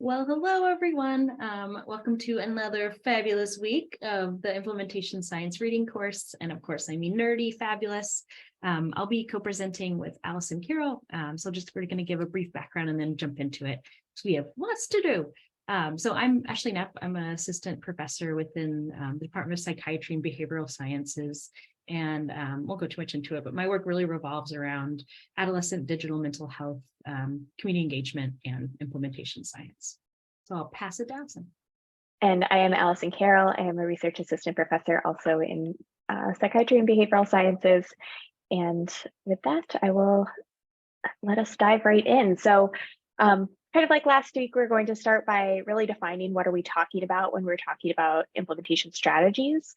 Well, hello, everyone. Welcome to another fabulous week of the Implementation Science Reading course. And of course, I mean nerdy, fabulous. I'll be co-presenting with Allison Carroll. So we're going to give a brief background and then jump into it. So we have lots to do. So I'm Ashley Knapp. I'm an assistant professor within the Department of Psychiatry and Behavioral Sciences. And won't go too much into it, but my work really revolves around adolescent digital mental health, community engagement, and implementation science. So I'll pass it down. And I am Allison Carroll. I am a research assistant professor also in psychiatry and behavioral sciences. And with that, I will let us dive right in. So kind of like last week, we're going to start by really defining what are we talking about when we're talking about implementation strategies.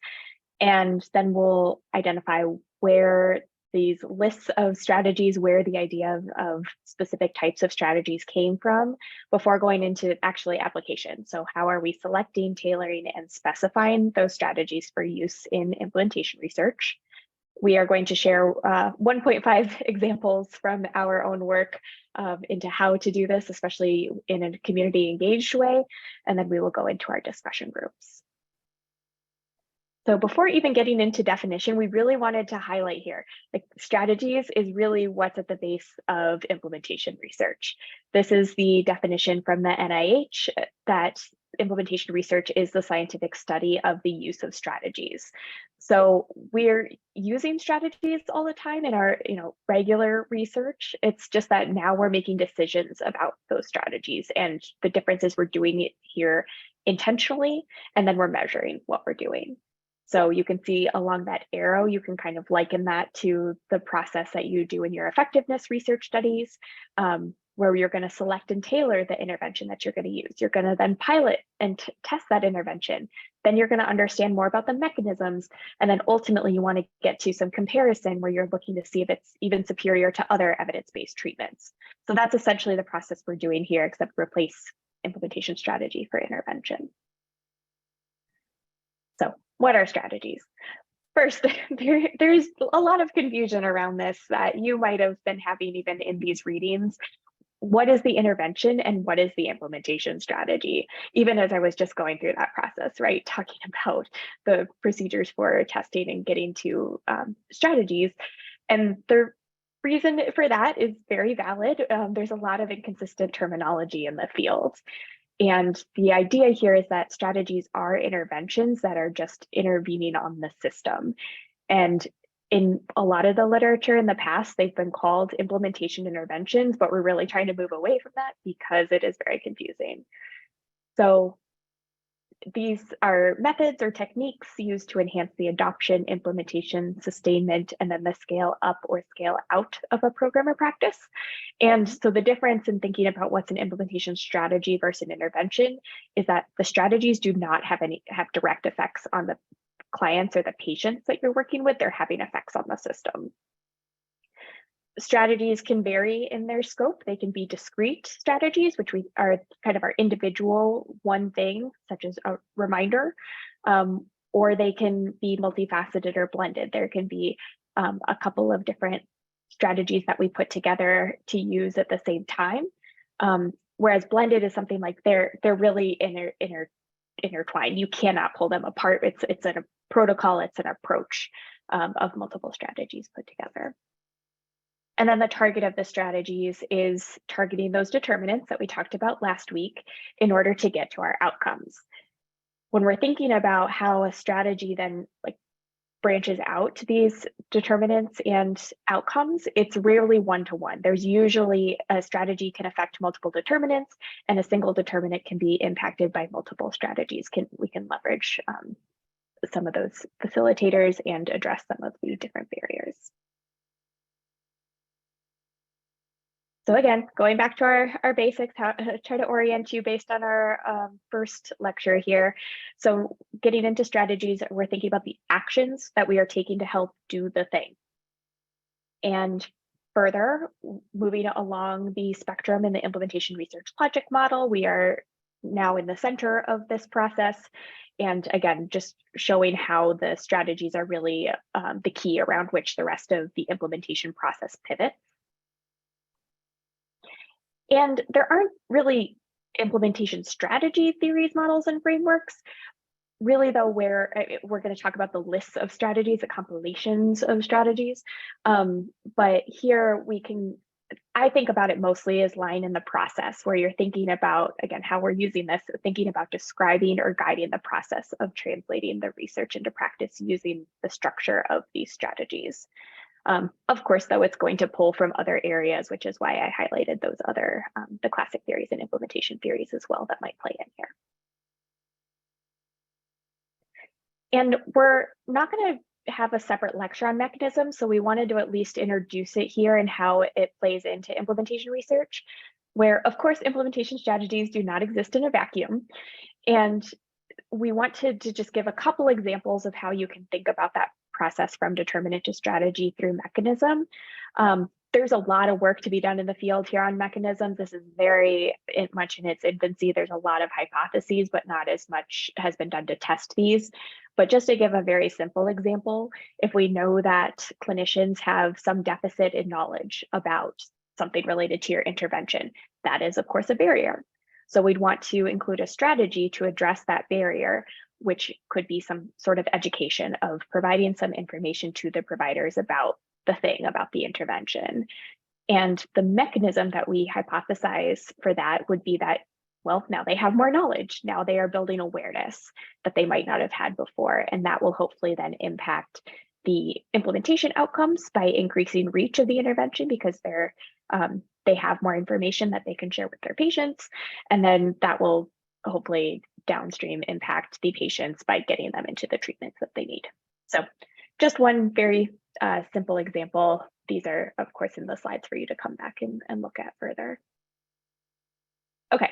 And then we'll identify where these lists of strategies, where the idea of specific types of strategies came from before going into actually application. So how are we selecting, tailoring, and specifying those strategies for use in implementation research? We are going to share 1.5 examples from our own work into how to do this, especially in a community engaged way. And then we will go into our discussion groups. So before even getting into definition, we really wanted to highlight here, like strategies is really what's at the base of implementation research. This is the definition from the NIH that implementation research is the scientific study of the use of strategies. So we're using strategies all the time in our regular research. It's just that now we're making decisions about those strategies, and the difference is we're doing it here intentionally, and then we're measuring what we're doing. So you can see along that arrow, you can kind of liken that to the process that you do in your effectiveness research studies, where you're going to select and tailor the intervention that you're going to use. You're going to then pilot and test that intervention. Then you're going to understand more about the mechanisms. And then ultimately you want to get to some comparison where you're looking to see if it's even superior to other evidence-based treatments. So that's essentially the process we're doing here, except replace implementation strategy for intervention. So what are strategies? First, there's a lot of confusion around this that you might have been having even in these readings. What is the intervention and what is the implementation strategy? Even as I was just going through that process, right? Talking about the procedures for testing and getting to strategies. And the reason for that is very valid. There's a lot of inconsistent terminology in the field. And the idea here is that strategies are interventions that are just intervening on the system. And in a lot of the literature in the past, they've been called implementation interventions, but we're really trying to move away from that because it is very confusing. So these are methods or techniques used to enhance the adoption, implementation, sustainment, and then the scale up or scale out of a program or practice. And so the difference in thinking about what's an implementation strategy versus an intervention is that the strategies do not have direct effects on the clients or the patients that you're working with. They're having effects on the system. Strategies can vary in their scope. They can be discrete strategies, which we are kind of our individual one thing, such as a reminder, or they can be multifaceted or blended. There can be a couple of different strategies that we put together to use at the same time. Whereas blended is something like they're really intertwined. You cannot pull them apart. It's a protocol, it's an approach of multiple strategies put together. And then the target of the strategies is targeting those determinants that we talked about last week in order to get to our outcomes. When we're thinking about how a strategy then branches out to these determinants and outcomes, it's rarely one-to-one. There's usually a strategy can affect multiple determinants, and a single determinant can be impacted by multiple strategies. We can leverage some of those facilitators and address some of the different barriers. So again, going back to our basics, try to orient you based on our first lecture here. So getting into strategies, we're thinking about the actions that we are taking to help do the thing. And further, moving along the spectrum in the implementation research project model, we are now in the center of this process. And again, just showing how the strategies are really the key around which the rest of the implementation process pivots. And there aren't really implementation strategy theories, models, and frameworks. Really, though, where we're going to talk about the lists of strategies, the compilations of strategies. But here I think about it mostly as line in the process, where you're thinking about, again, how we're using this, thinking about describing or guiding the process of translating the research into practice using the structure of these strategies. Of course, though, it's going to pull from other areas, which is why I highlighted those other, the classic theories and implementation theories as well that might play in here. And we're not going to have a separate lecture on mechanisms, so we wanted to at least introduce it here and how it plays into implementation research, where, of course, implementation strategies do not exist in a vacuum. And we wanted to just give a couple examples of how you can think about that process from determinant to strategy through mechanism. There's a lot of work to be done in the field here on mechanisms. This is very much in its infancy. There's a lot of hypotheses, but not as much has been done to test these. But just to give a very simple example, if we know that clinicians have some deficit in knowledge about something related to your intervention, that is, of course, a barrier. So we'd want to include a strategy to address that barrier, which could be some sort of education of providing some information to the providers about the thing, about the intervention. And the mechanism that we hypothesize for that would be that, well, now they have more knowledge. Now they are building awareness that they might not have had before. And that will hopefully then impact the implementation outcomes by increasing reach of the intervention because they have more information that they can share with their patients. And then that will hopefully downstream impact the patients by getting them into the treatments that they need. So just one very simple example. These are, of course, in the slides for you to come back and look at further. Okay,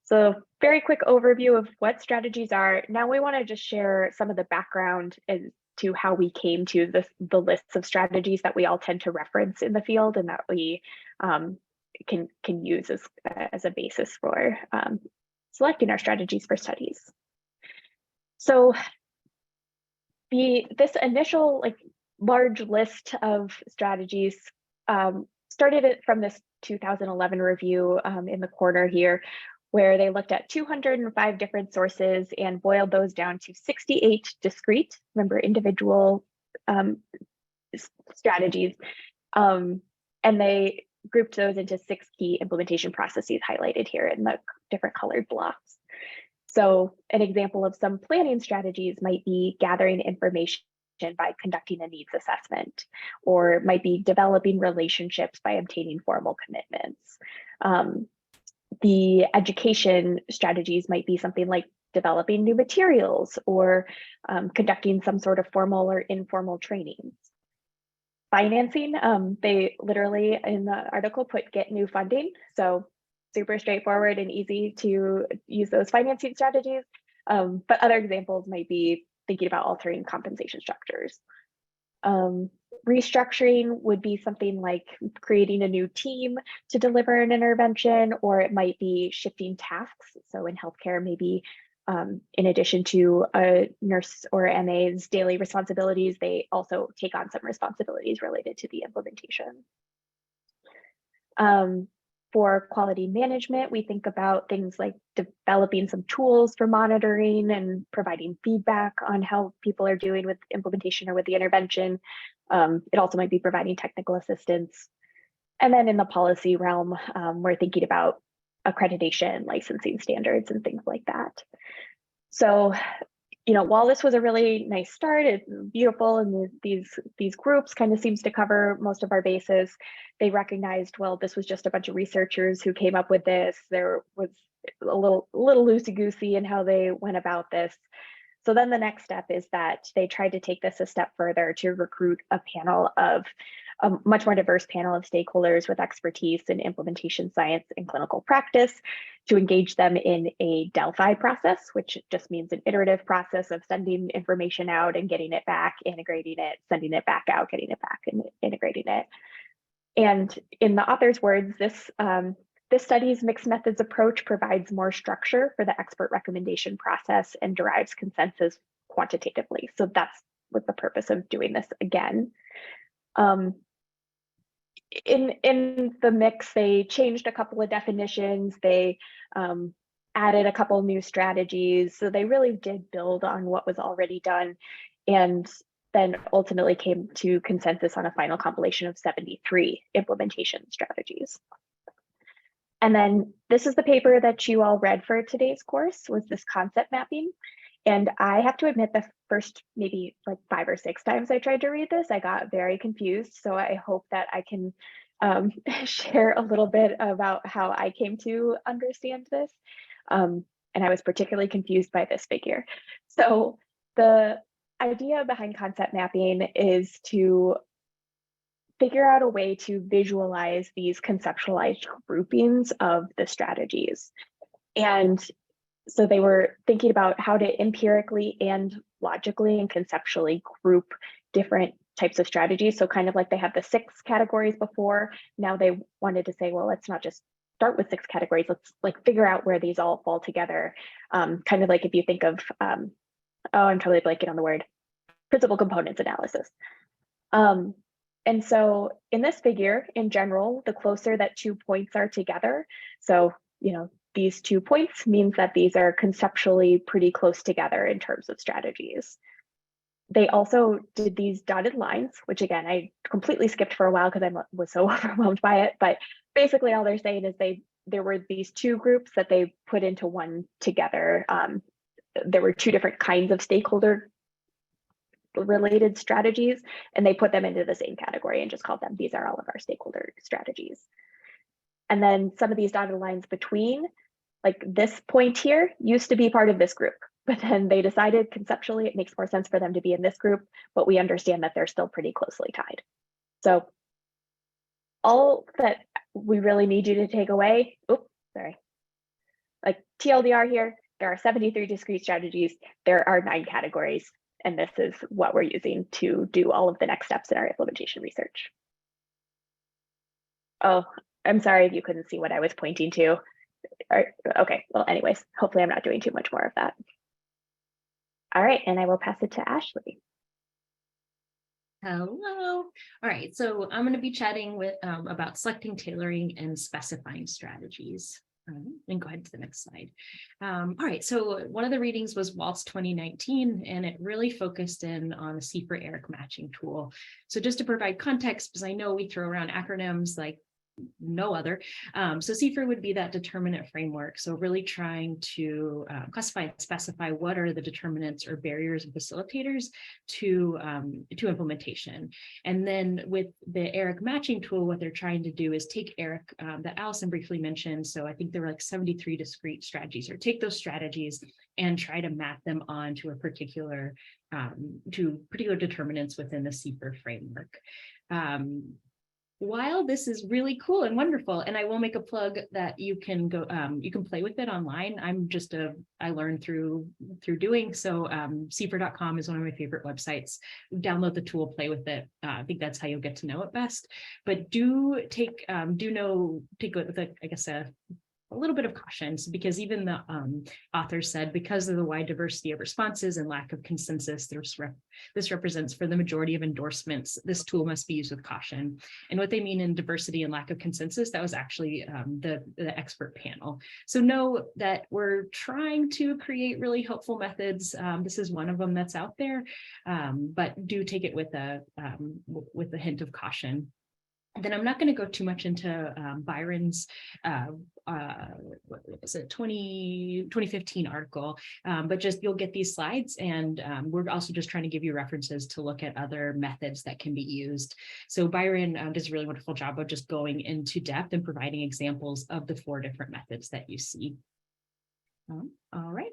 so very quick overview of what strategies are. Now we want to just share some of the background as to how we came to the lists of strategies that we all tend to reference in the field and that we can use as a basis for selecting our strategies for studies. So this initial large list of strategies started it from this 2011 review in the corner here, where they looked at 205 different sources and boiled those down to 68 discrete, remember, individual strategies. And they grouped those into 6 key implementation processes highlighted here in the different colored blocks. So an example of some planning strategies might be gathering information by conducting a needs assessment, or it might be developing relationships by obtaining formal commitments. The education strategies might be something like developing new materials or conducting some sort of formal or informal trainings. Financing, they literally in the article put get new funding. So super straightforward and easy to use those financing strategies. But other examples might be thinking about altering compensation structures. Restructuring would be something like creating a new team to deliver an intervention, or it might be shifting tasks. So in healthcare, maybe in addition to a nurse or MA's daily responsibilities, they also take on some responsibilities related to the implementation. For quality management, we think about things like developing some tools for monitoring and providing feedback on how people are doing with implementation or with the intervention. It also might be providing technical assistance. And then in the policy realm, we're thinking about accreditation, licensing standards, and things like that. So, while this was a really nice start, it's beautiful, and these groups kind of seems to cover most of our bases. They recognized, well, this was just a bunch of researchers who came up with this. There was a little loosey-goosey in how they went about this. So then the next step is that they tried to take this a step further to recruit a much more diverse panel of stakeholders with expertise in implementation science and clinical practice to engage them in a Delphi process, which just means an iterative process of sending information out and getting it back, integrating it, sending it back out, getting it back, and integrating it. And in the author's words, this study's mixed methods approach provides more structure for the expert recommendation process and derives consensus quantitatively. So that's what the purpose of doing this again. in the mix, they changed a couple of definitions. They added a couple new strategies. So they really did build on what was already done, and then ultimately came to consensus on a final compilation of 73 implementation strategies. And then this is the paper that you all read for today's course, was this concept mapping. And I have to admit, the first maybe like 5 or 6 times I tried to read this, I got very confused. So I hope that I can share a little bit about how I came to understand this. And I was particularly confused by this figure. So the idea behind concept mapping is to figure out a way to visualize these conceptualized groupings of the strategies. And so they were thinking about how to empirically and logically and conceptually group different types of strategies. So kind of like they had the 6 categories before, now they wanted to say, well, let's not just start with 6 categories, let's like figure out where these all fall together. Kind of like if you think of, oh, I'm totally blanking on the word, principal components analysis. And so in this figure, in general, the closer that 2 points are together, so, you know, these 2 points means that these are conceptually pretty close together in terms of strategies. They also did these dotted lines, which again, I completely skipped for a while because I was so overwhelmed by it. But basically all they're saying is there were these 2 groups that they put into one together. There were 2 different kinds of stakeholder related strategies, and they put them into the same category and just called them, these are all of our stakeholder strategies. And then some of these dotted lines between, like this point here used to be part of this group, but then they decided conceptually it makes more sense for them to be in this group, but we understand that they're still pretty closely tied. So all that we really need you to take away, like TLDR here, there are 73 discrete strategies, there are 9 categories, and this is what we're using to do all of the next steps in our implementation research. Oh, I'm sorry if you couldn't see what I was pointing to. Okay, well, anyways, hopefully I'm not doing too much more of that. All right, and I will pass it to Ashley. Hello. All right, so I'm going to be chatting with about selecting, tailoring, and specifying strategies. And go ahead to the next slide. All right, so one of the readings was Waltz 2019, and it really focused in on the C4ERIC matching tool. So just to provide context, because I know we throw around acronyms like no other. So CFR would be that determinant framework. So really trying to classify and specify what are the determinants or barriers and facilitators to implementation. And then with the ERIC matching tool, what they're trying to do is take ERIC that Allison briefly mentioned. So I think there were like 73 discrete strategies, or take those strategies and try to map them onto a particular to particular determinants within the CFR framework. While this is really cool and wonderful, and I will make a plug that you can go, you can play with it online. I learned through doing so. CFR.com is one of my favorite websites. Download the tool, play with it. I think that's how you'll get to know it best. But take it with I guess a little bit of caution, because even the authors said, because of the wide diversity of responses and lack of consensus, this represents for the majority of endorsements, this tool must be used with caution. And what they mean in diversity and lack of consensus, that was actually the expert panel. So know that we're trying to create really helpful methods. This is one of them that's out there, but do take it with a hint of caution. Then I'm not going to go too much into Byron's what was it, 2015 article, but just you'll get these slides, and we're also just trying to give you references to look at other methods that can be used. So Byron does a really wonderful job of just going into depth and providing examples of the 4 different methods that you see. All right.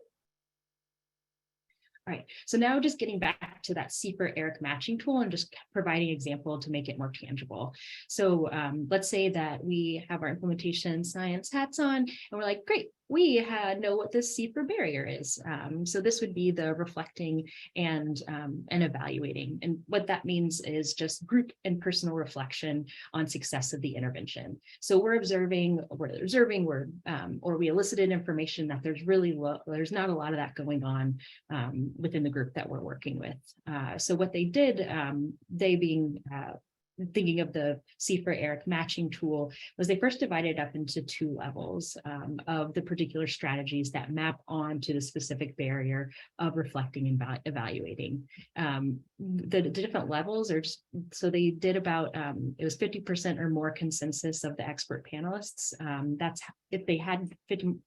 All right, so now just getting back to that CFR-ERIC matching tool and just providing an example to make it more tangible. So let's say that we have our implementation science hats on, and we're like, great, we know what this CFR barrier is. So this would be the reflecting and evaluating. And what that means is just group and personal reflection on success of the intervention. So we're observing, or we elicited information that there's not a lot of that going on within the group that we're working with. So what they did, they being thinking of the C4-ERIC matching tool was they first divided up into two levels of the particular strategies that map onto the specific barrier of reflecting and evaluating. The different levels are just, so they did about, it was 50% or more consensus of the expert panelists. That's if they had 50%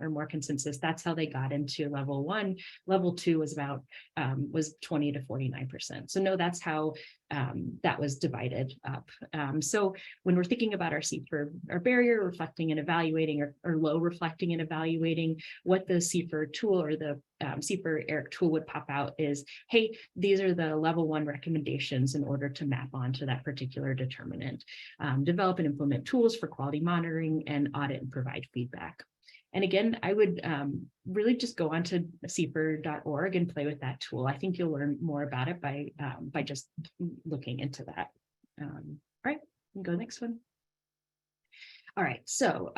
or more consensus, that's how they got into level 1. Level 2 was about, was 20 to 49%. So no, that's how that was divided up. So when we're thinking about our CFR, our barrier reflecting and evaluating, or low reflecting and evaluating, what the CFR tool or the C4-ERIC tool would pop out is, hey, these are the level 1 recommendations in order to map onto that particular determinant. Develop and implement tools for quality monitoring, and audit and provide feedback. And again, I would really just go onto CFR.org and play with that tool. I think you'll learn more about it by just looking into that. All right, go next one. All right, so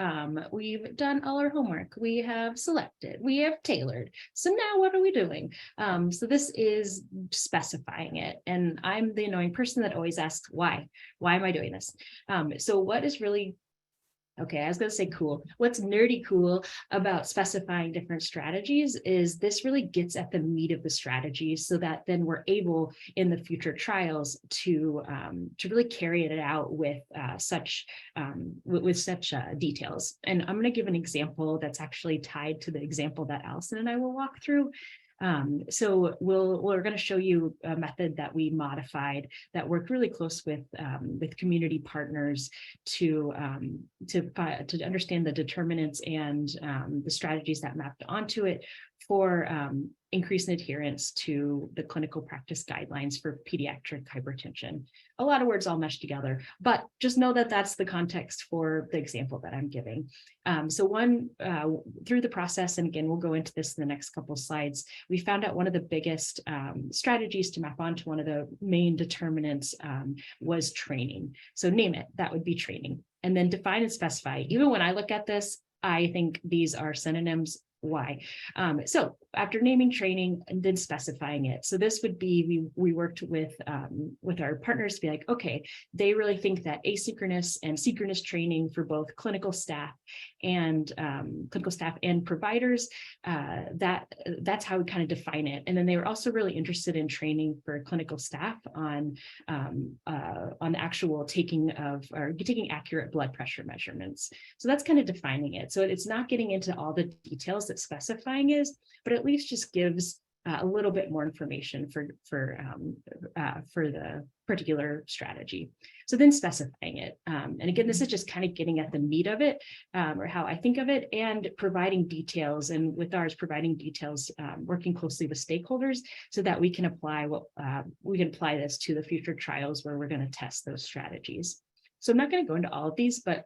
we've done all our homework. We have selected, we have tailored. So now what are we doing? So this is specifying it. And I'm the annoying person that always asks, why? Why am I doing this? So what is really, okay, I was going to say cool. What's nerdy cool about specifying different strategies is this really gets at the meat of the strategies, so that then we're able in the future trials to really carry it out with such details. And I'm going to give an example that's actually tied to the example that Allison and I will walk through. So we're going to show you a method that we modified that worked really close with community partners to understand the determinants and the strategies that mapped onto it for increased adherence to the clinical practice guidelines for pediatric hypertension. A lot of words all meshed together, but just know that that's the context for the example that I'm giving. So through the process, and again, we'll go into this in the next couple of slides, we found out one of the biggest strategies to map onto one of the main determinants was training. So name it, that would be training. And then define and specify. Even when I look at this, I think these are synonyms. Why? So after naming training and then specifying it, so this would be, we worked with our partners to be like, okay, they really think that asynchronous and synchronous training for both clinical staff and providers, that's how we kind of define it. And then they were also really interested in training for clinical staff on actual taking accurate blood pressure measurements. So that's kind of defining it. So it's not getting into all the details that specifying is, but at least just gives a little bit more information for the particular strategy. So then specifying it. And again, this is just kind of getting at the meat of it, or how I think of it, and providing details. And with ours, providing details, working closely with stakeholders so that we can apply this to the future trials where we're going to test those strategies. So I'm not going to go into all of these, but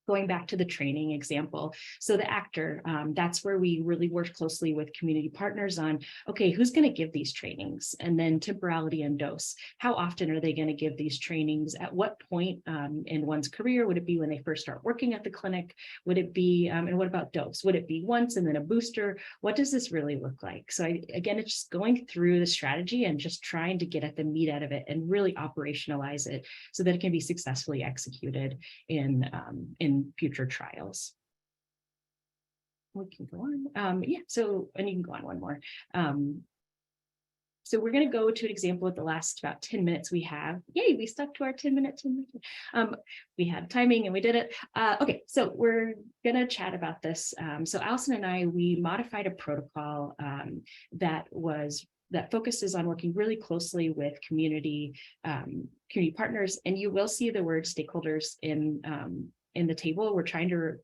going back to the training example. So the actor, that's where we really worked closely with community partners on, okay, who's going to give these trainings? And then temporality and dose. How often are they going to give these trainings? At what point in one's career? Would it be when they first start working at the clinic? Would it be, and what about dose? Would it be once and then a booster? What does this really look like? So again, it's just going through the strategy and just trying to get at the meat out of it and really operationalize it so that it can be successfully executed in future trials. We can go on. Yeah, so, and you can go on one more. So we're going to go to an example with the last about 10 minutes we have. Yay, we stuck to our 10-minute. We had timing and we did it. Okay, so we're going to chat about this. So Allison and I, we modified a protocol that focuses on working really closely with community partners. And you will see the word stakeholders in the table. We're trying to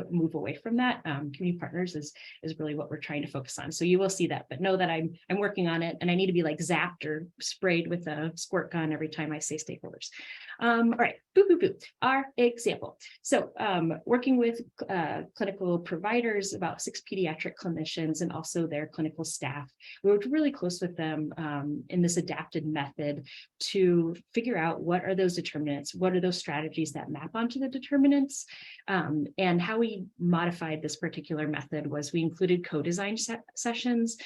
move away from that. Community partners is really what we're trying to focus on. So you will see that, but know that I'm working on it, and I need to be like zapped or sprayed with a squirt gun every time I say stakeholders. All right, our example. So working with clinical providers, about 6 pediatric clinicians and also their clinical staff. We worked really close with them in this adapted method to figure out what are those determinants, what are those strategies that map onto to the determinants. And how we modified this particular method was we included co-design sessions.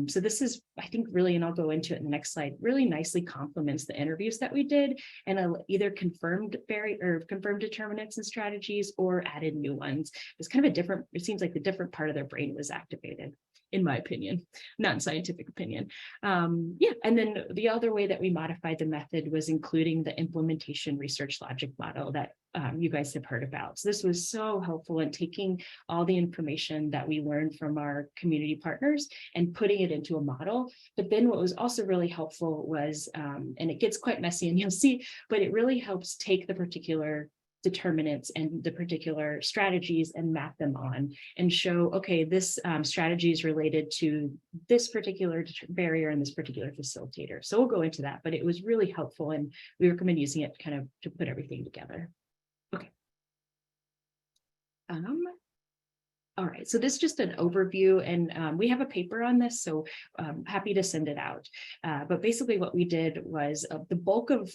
So this is, I think, really, and I'll go into it in the next slide, really nicely complements the interviews that we did, and either confirmed determinants and strategies or added new ones. It's kind of a different, it seems like the different part of their brain was activated, in my opinion, non-scientific opinion. Yeah, and then the other way that we modified the method was including the implementation research logic model that you guys have heard about. So this was so helpful in taking all the information that we learned from our community partners and putting it into a model. But then what was also really helpful was, and it gets quite messy and you'll see, but it really helps take the particular determinants and the particular strategies and map them on and show, okay, this strategy is related to this particular barrier and this particular facilitator. So we'll go into that, but it was really helpful and we recommend using it kind of to put everything together. Okay. All right, so this is just an overview, and we have a paper on this, so happy to send it out. But basically what we did was the bulk of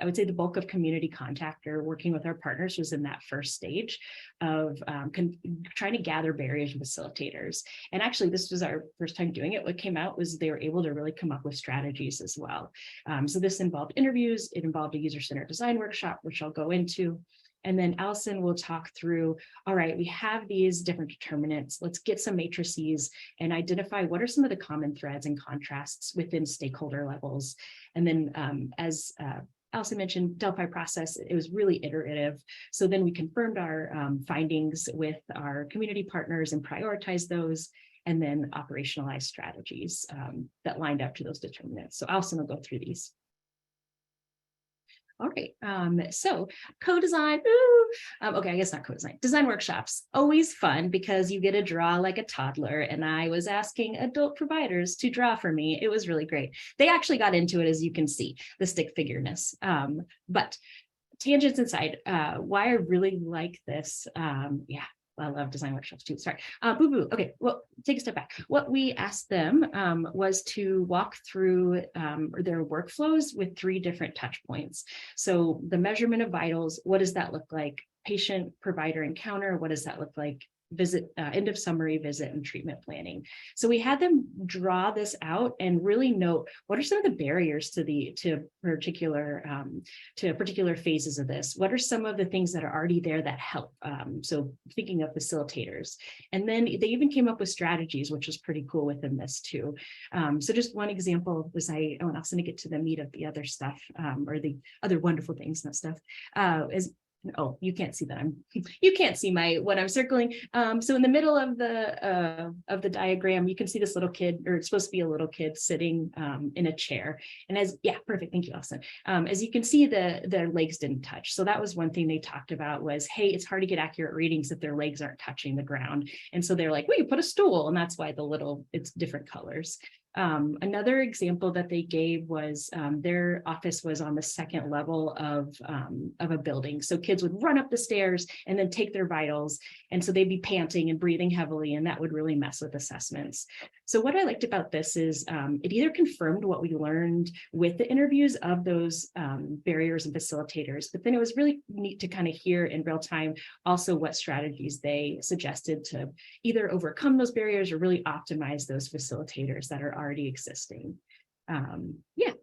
I would say the bulk of community contact or working with our partners was in that first stage of trying to gather barriers and facilitators. And actually, this was our first time doing it. What came out was they were able to really come up with strategies as well. So this involved interviews, it involved a user-centered design workshop, which I'll go into. And then Allison will talk through, all right, we have these different determinants. Let's get some matrices and identify what are some of the common threads and contrasts within stakeholder levels. And then as Allison mentioned, Delphi process, it was really iterative. So then we confirmed our findings with our community partners and prioritized those, and then operationalized strategies that lined up to those determinants. So Allison will go through these. All right, so co-design, okay, I guess not co-design, design workshops, always fun because you get to draw like a toddler, and I was asking adult providers to draw for me. It was really great. They actually got into it, as you can see, the stick figureness. But tangents aside, why I really like this, yeah, I love design workshops too. Sorry. Boo-boo. Okay, well, take a step back. What we asked them was to walk through their workflows with 3 different touch points. So the measurement of vitals, what does that look like? Patient provider encounter, what does that look like? Visit, end of summary visit and treatment planning. So we had them draw this out and really note what are some of the barriers to particular phases of this. What are some of the things that are already there that help? So thinking of facilitators, and then they even came up with strategies, which was pretty cool within this too. So just one example was I want also to get to the meat of the other stuff, or the other wonderful things, not stuff, is. Oh, you can't see that. You can't see what I'm circling. So in the middle of the diagram, you can see this little kid, or it's supposed to be a little kid sitting in a chair. And yeah, perfect. Thank you, Austin. As you can see, their legs didn't touch. So that was one thing they talked about was, hey, it's hard to get accurate readings if their legs aren't touching the ground. And so they're like, well, you put a stool, and that's why it's different colors. Another example that they gave was their office was on the 2nd level of a building. So kids would run up the stairs and then take their vitals. And so they'd be panting and breathing heavily, and that would really mess with assessments. So what I liked about this is it either confirmed what we learned with the interviews of those barriers and facilitators, but then it was really neat to kind of hear in real time also what strategies they suggested to either overcome those barriers or really optimize those facilitators that are already existing. Yeah,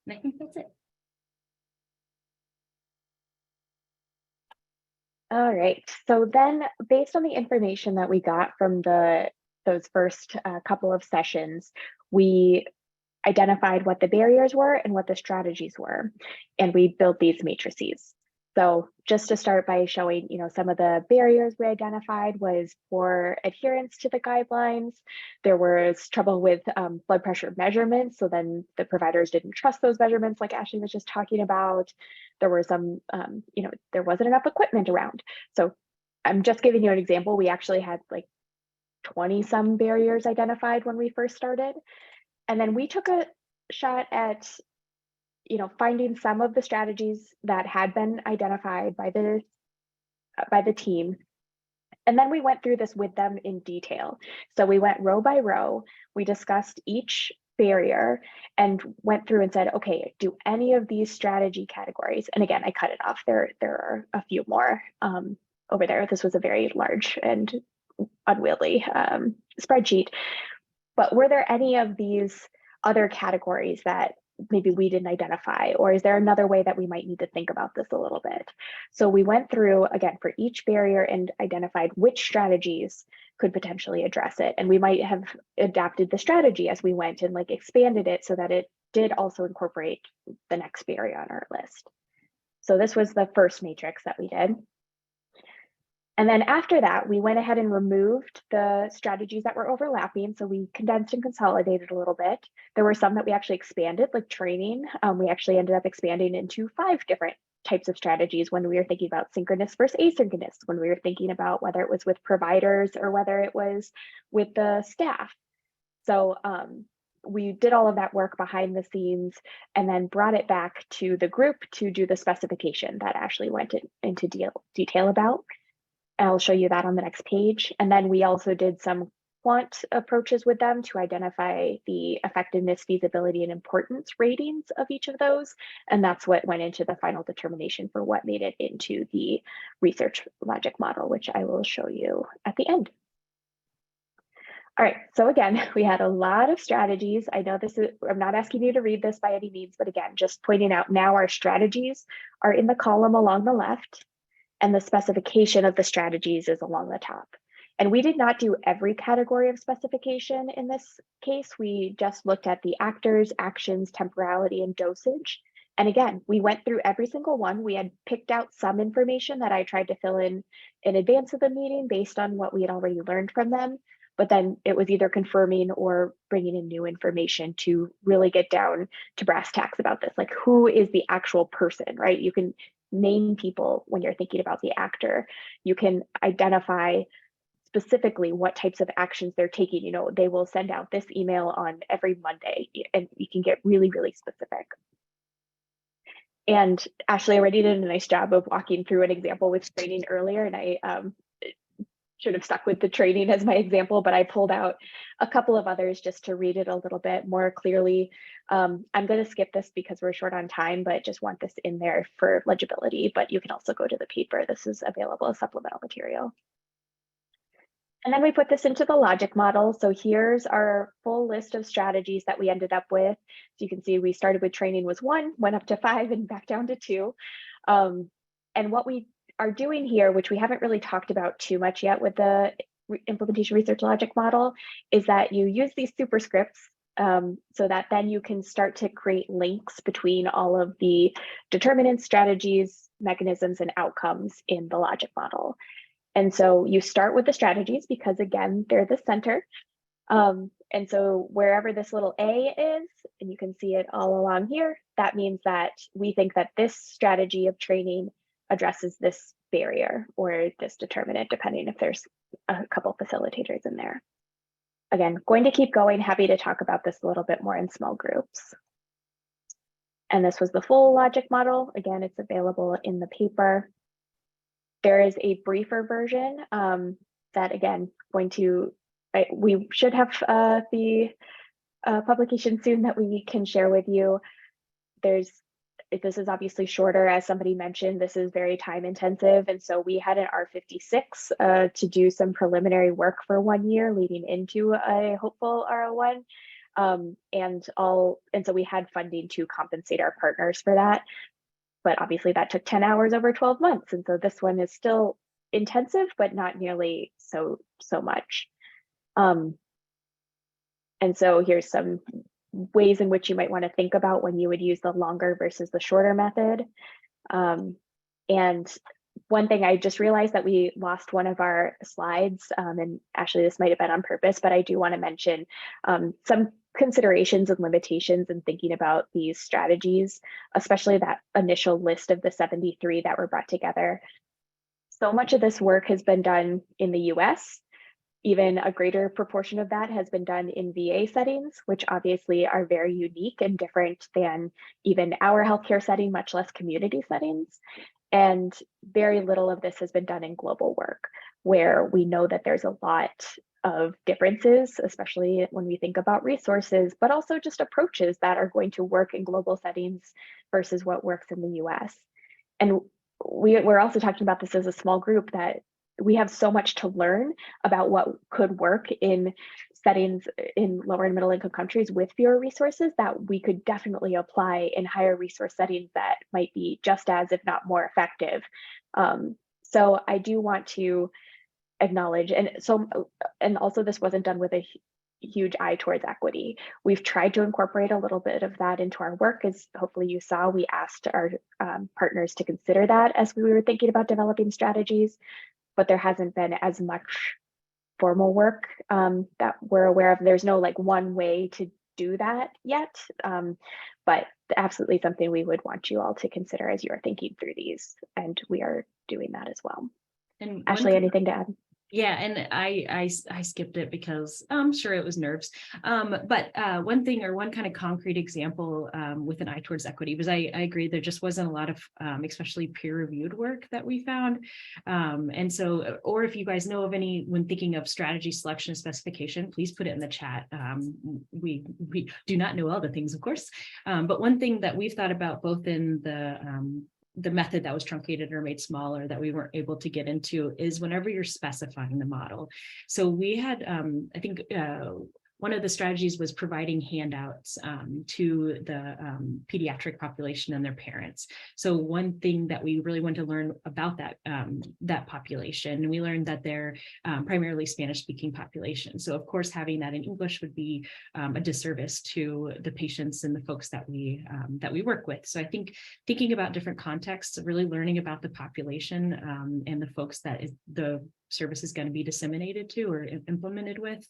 and I think that's it. All right, so then based on the information that we got from those first couple of sessions, we identified what the barriers were and what the strategies were, and we built these matrices. So just to start by showing, some of the barriers we identified was poor adherence to the guidelines. There was trouble with blood pressure measurements. So then the providers didn't trust those measurements like Ashley was just talking about. There were some, there wasn't enough equipment around. So I'm just giving you an example. We actually had like 20 some barriers identified when we first started. And then we took a shot at finding some of the strategies that had been identified by the team. And then we went through this with them in detail. So we went row by row. We discussed each barrier and went through and said, okay, do any of these strategy categories, and again, I cut it off. There are a few more over there. This was a very large and unwieldy spreadsheet. But were there any of these other categories that maybe we didn't identify, or is there another way that we might need to think about this a little bit? So we went through, again, for each barrier and identified which strategies could potentially address it. And we might have adapted the strategy as we went and like expanded it so that it did also incorporate the next barrier on our list. So this was the first matrix that we did. And then after that, we went ahead and removed the strategies that were overlapping. So we condensed and consolidated a little bit. There were some that we actually expanded, like training. We actually ended up expanding into 5 different types of strategies when we were thinking about synchronous versus asynchronous, when we were thinking about whether it was with providers or whether it was with the staff. So we did all of that work behind the scenes and then brought it back to the group to do the specification that Ashley went into detail about. I'll show you that on the next page. And then we also did some quant approaches with them to identify the effectiveness, feasibility, and importance ratings of each of those. And that's what went into the final determination for what made it into the research logic model, which I will show you at the end. All right, so again, we had a lot of strategies. I know I'm not asking you to read this by any means, but again, just pointing out now our strategies are in the column along the left, and the specification of the strategies is along the top. And we did not do every category of specification in this case. We just looked at the actors, actions, temporality, and dosage. And again, we went through every single one. We had picked out some information that I tried to fill in advance of the meeting based on what we had already learned from them. But then it was either confirming or bringing in new information to really get down to brass tacks about this. Like, who is the actual person, right? You can name people when you're thinking about the actor. You can identify specifically what types of actions they're taking. You know, they will send out this email on every Monday, and you can get really, really specific. And Ashley already did a nice job of walking through an example with training earlier, and I should have stuck with the training as my example, but I pulled out a couple of others just to read it a little bit more clearly. I'm going to skip this because we're short on time, but just want this in there for legibility, but you can also go to the paper. This is available as supplemental material. And then we put this into the logic model. So here's our full list of strategies that we ended up with. So you can see we started with training was 1, went up to 5, and back down to 2. And what we are doing here, which we haven't really talked about too much yet with the implementation research logic model, is that you use these superscripts so that then you can start to create links between all of the determinants, strategies, mechanisms, and outcomes in the logic model. And so you start with the strategies because, again, they're the center. And so wherever this little A is, and you can see it all along here, that means that we think that this strategy of training addresses this barrier or this determinant, depending if there's a couple facilitators in there. Again, going to keep going, happy to talk about this a little bit more in small groups. And this was the full logic model. Again, it's available in the paper. There is a briefer version that, again, we should have the publication soon that we can share with you. This is obviously shorter, as somebody mentioned. This is very time intensive, and so we had an R56 to do some preliminary work for 1 year leading into a hopeful R01, and so we had funding to compensate our partners for that. But obviously that took 10 hours over 12 months, and so this one is still intensive, but not nearly so much. And so here's some ways in which you might want to think about when you would use the longer versus the shorter method. And one thing, I just realized that we lost one of our slides, and actually this might have been on purpose, but I do want to mention some considerations and limitations in thinking about these strategies, especially that initial list of the 73 that were brought together. So much of this work has been done in the US. Even a greater proportion of that has been done in VA settings, which obviously are very unique and different than even our healthcare setting, much less community settings. And very little of this has been done in global work, where we know that there's a lot of differences, especially when we think about resources, but also just approaches that are going to work in global settings versus what works in the US. And we're also talking about this as a small group, that we have so much to learn about what could work in settings in lower and middle income countries with fewer resources that we could definitely apply in higher resource settings that might be just as, if not more effective. So I do want to acknowledge, and also this wasn't done with a huge eye towards equity. We've tried to incorporate a little bit of that into our work. As hopefully you saw, we asked our partners to consider that as we were thinking about developing strategies, but there hasn't been as much formal work that we're aware of. There's no like one way to do that yet, but absolutely something we would want you all to consider as you are thinking through these, and we are doing that as well. And Ashley, anything to add? Yeah, and I skipped it because I'm sure it was nerves. But one thing, or one kind of concrete example with an eye towards equity was I agree there just wasn't a lot of especially peer-reviewed work that we found. And so, or if you guys know of any, when thinking of strategy selection and specification, please put it in the chat. We do not know all the things, of course, but one thing that we've thought about both in the method that was truncated or made smaller that we weren't able to get into is whenever you're specifying the model. So we had, I think one of the strategies was providing handouts to the pediatric population and their parents. So one thing that we really wanted to learn about that population, we learned that they're primarily Spanish-speaking population. So of course, having that in English would be a disservice to the patients and the folks that we work with. So I think thinking about different contexts, really learning about the population and the folks that the service is going to be disseminated to or implemented with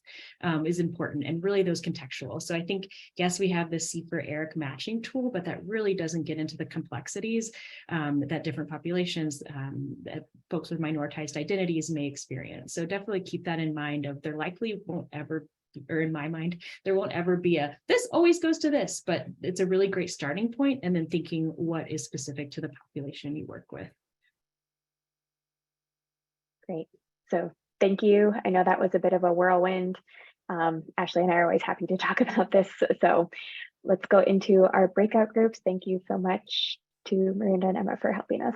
is important, and really those contextual. So I think, yes, we have the C for ERIC matching tool, but that really doesn't get into the complexities that different populations, that folks with minoritized identities may experience. So definitely keep that in mind. Of there likely won't ever, or in my mind, there won't ever be a, this always goes to this, but it's a really great starting point, and then thinking what is specific to the population you work with. Great. So thank you. I know that was a bit of a whirlwind. Ashley and I are always happy to talk about this. So let's go into our breakout groups. Thank you so much to Miranda and Emma for helping us.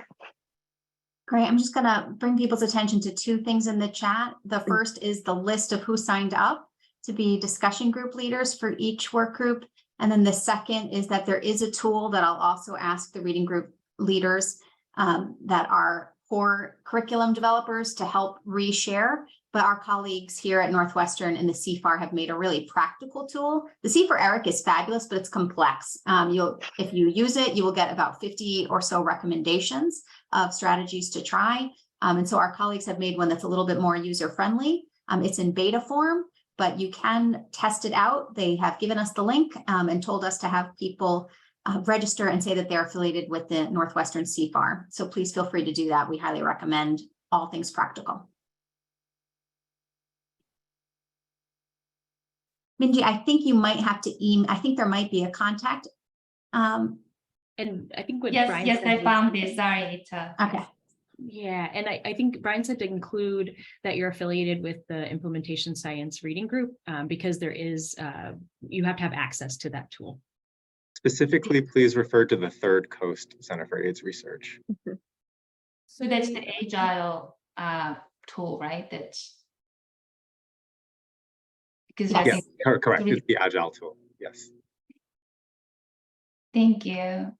Great. I'm just going to bring people's attention to two things in the chat. The first is the list of who signed up to be discussion group leaders for each work group. And then the second is that there is a tool that I'll also ask the reading group leaders that are core curriculum developers to help reshare, but our colleagues here at Northwestern and the CFAR have made a really practical tool. The C for ERIC is fabulous, but it's complex. If you use it, you will get about 50 or so recommendations of strategies to try. And so our colleagues have made one that's a little bit more user-friendly. It's in beta form, but you can test it out. They have given us the link and told us to have people register and say that they're affiliated with the Northwestern CFAR. So please feel free to do that. We highly recommend, all things practical. Minji, I think you might have to email. I think there might be a contact. And I think what yes, Brian yes, said I was, found this. Sorry, Okay. Yeah, and I think Brian said to include that you're affiliated with the implementation science reading group because there is, you have to have access to that tool. Specifically, please refer to the Third Coast Center for AIDS Research. So that's the agile tool, right? That's because Yes. I think, Correct. It's the Agile tool. Yes. thank you.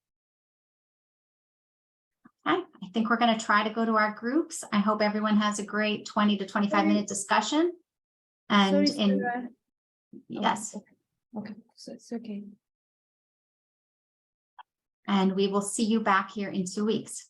I think we're going to try to go to our groups. I hope everyone has a great 20 to 25-minute discussion. And yes. Okay, so it's okay. And we will see you back here in 2 weeks.